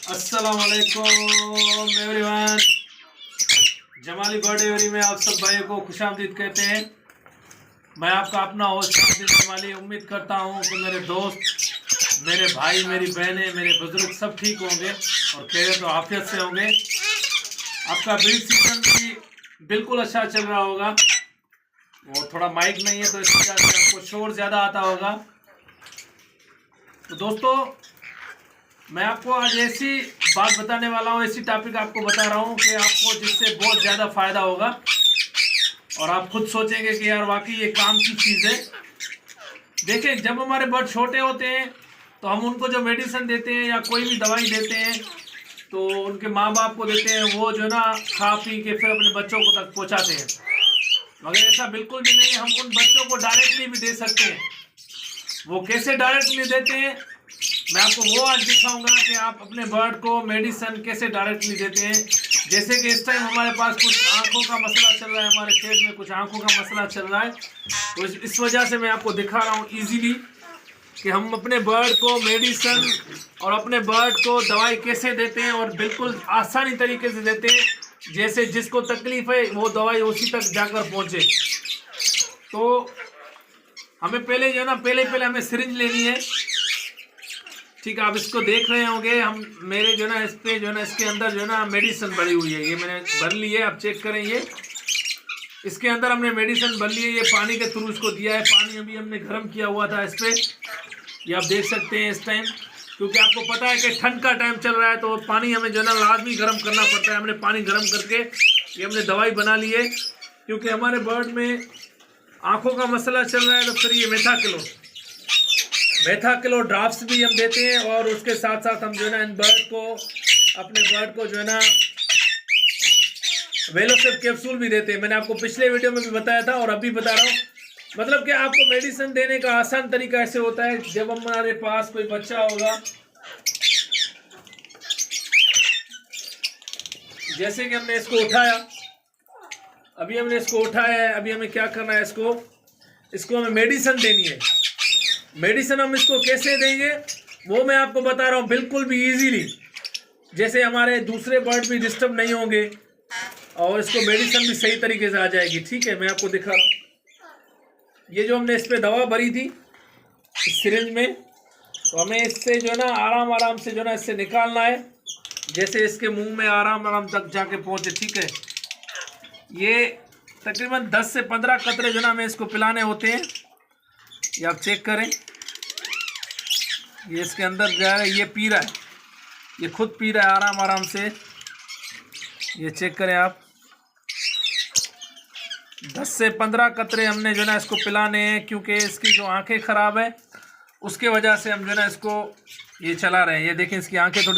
अस्सलाम वालेकुम everyone. Jamali birthday में आप सब भाइयों को खुशामदीद कहते हैं। मैं आपका अपना होस्ट जमाली उम्मीद करता हूँ कि मेरे दोस्त, मेरे भाई, मेरी बहनें, मेरे बुजुर्ग सब ठीक होंगे और खैरियत तो आफियत से होंगे। आपका ब्रीड सीजन भी बिल्कुल अच्छा चल रहा होगा। वो थोड़ा माइक नहीं है तो इस वजह से आपको शोर ज़्यादा आता होगा। तो दोस्तों, मैं आपको आज ऐसी बात बताने वाला हूँ, ऐसी टॉपिक आपको बता रहा हूँ कि आपको जिससे बहुत ज़्यादा फ़ायदा होगा और आप खुद सोचेंगे कि यार वाकई ये काम की चीज़ है। देखिए, जब हमारे बर्ड छोटे होते हैं तो हम उनको जो मेडिसिन देते हैं या कोई भी दवाई देते हैं तो उनके माँ बाप को देते हैं, वो जो ना खा पी के फिर अपने बच्चों को तक पहुँचाते हैं। मगर ऐसा बिल्कुल भी नहीं, हम उन बच्चों को डायरेक्टली भी दे सकते हैं। वो कैसे डायरेक्टली देते हैं, मैं आपको वो आज दिखाऊंगा कि आप अपने बर्ड को मेडिसिन कैसे डायरेक्टली देते हैं। जैसे कि इस टाइम हमारे पास कुछ आंखों का मसला चल रहा है, हमारे शेड में कुछ आंखों का मसला चल रहा है, तो इस वजह से मैं आपको दिखा रहा हूँ इजीली कि हम अपने बर्ड को मेडिसिन और अपने बर्ड को दवाई कैसे देते हैं और बिल्कुल आसानी तरीके से देते हैं, जैसे जिसको तकलीफ है वो दवाई उसी तक जाकर पहुँचे। तो हमें पहले जो है ना पहले हमें सिरिंज लेनी है। ठीक है, आप इसको देख रहे होंगे, हम मेरे जो ना इस पे जो ना इसके अंदर जो ना मेडिसिन भरी हुई है, ये मैंने भर ली है। आप चेक करें, ये इसके अंदर हमने मेडिसिन भर ली है। ये पानी के थ्रू इसको दिया है, पानी अभी हमने गर्म किया हुआ था इस पे, ये आप देख सकते हैं इस टाइम, क्योंकि आपको पता है कि ठंड का टाइम चल रहा है तो पानी हमें जो ना लाजमी गर्म करना पड़ता है। हमने पानी गर्म करके ये हमने दवाई बना ली है, क्योंकि हमारे बर्ड में आँखों का मसला चल रहा है। तो फिर ये मेथा किलो ड्राफ्ट्स भी हम देते हैं और उसके साथ साथ हम जो है ना इन बर्ड को, अपने बर्ड को जो है ना वेलोसिप कैप्सूल भी देते हैं। मैंने आपको पिछले वीडियो में भी बताया था और अभी बता रहा हूँ। मतलब कि आपको मेडिसिन देने का आसान तरीका ऐसे होता है, जब हमारे पास कोई बच्चा होगा, जैसे कि हमने इसको उठाया, अभी हमने इसको उठाया है, अभी हमें क्या करना है, इसको हमें मेडिसिन देनी है। मेडिसिन हम इसको कैसे देंगे वो मैं आपको बता रहा हूँ, बिल्कुल भी इजीली, जैसे हमारे दूसरे बर्ड भी डिस्टर्ब नहीं होंगे और इसको मेडिसिन भी सही तरीके से आ जाएगी। ठीक है, मैं आपको दिखा रहा हूँ। ये जो हमने इस पर दवा भरी थी इस सिरिंज में, तो हमें इससे जो है ना आराम से जो है ना इससे निकालना है, जैसे इसके मुंह में आराम तक जाके पहुँचे। ठीक है, ये तकरीबन 10 से 15 कतरे जो ना हमें इसको पिलाने होते हैं। ये आप चेक करें, ये इसके अंदर जा रहा है, ये पी रहा है, ये खुद पी रहा है आराम से। ये चेक करें आप, 10 से 15 कतरे हमने जो ना इसको पिलाने हैं, क्योंकि इसकी जो आंखें ख़राब है उसके वजह से हम जो ना इसको ये चला रहे हैं। ये देखें, इसकी आंखें थोड़ी